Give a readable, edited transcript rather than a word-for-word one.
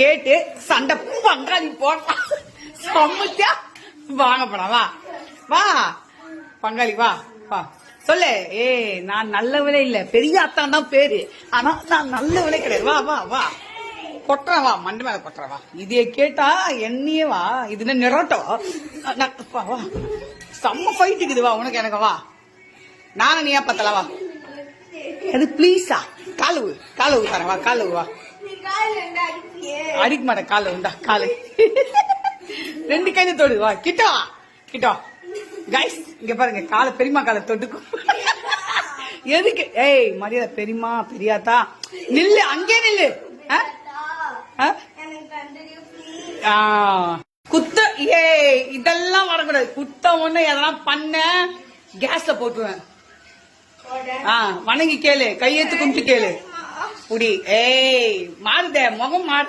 கேட்டு சண்டை பங்காளி போடலாம் சம்மத்தியா வாங்க போலாம். வா வா பங்காளி வா வா சொல்லு. நான் நல்லவளே இல்ல, பெரிய அத்தான் தான் பேரு, ஆனா நான் நல்லவளே கிடையாது. வா வா வா கொட்டுறேன், வா மண்டை மேல கொட்டுறேன். வா இதே கேட்டா என்னையே வா, இது நிறட்டோ வா வா செம்ம ஃபைட் இருக்குது. வா உனக்கு எனக்கு வா, நானும் நீயா பத்தல. வா அது பிளீஸா காலு தரேன். வா காலு வா, அடிக்க மாட்டேன் காலு உண்டா காலு ரெண்டு கையில தொடு. வா கிட்டோ கிட்டோ கைஸ் இங்க பாருங்க, காலை பெரியமா காலை தொட்டுக்கும். எதுக்கு மரியாதை பெரியமா பெரியாத்தா நில்லு, அங்கே நில்லு. குத்த இதெல்லாம் வரக்கூடாது. குத்த ஒண்ணு எதனா பண்ண கேஸ்ல போட்டுருவேன். வணங்கி கேளு, கையெழுத்து கும்பிட்டு கேளு. புடி மாறுதே முகம் மாறு.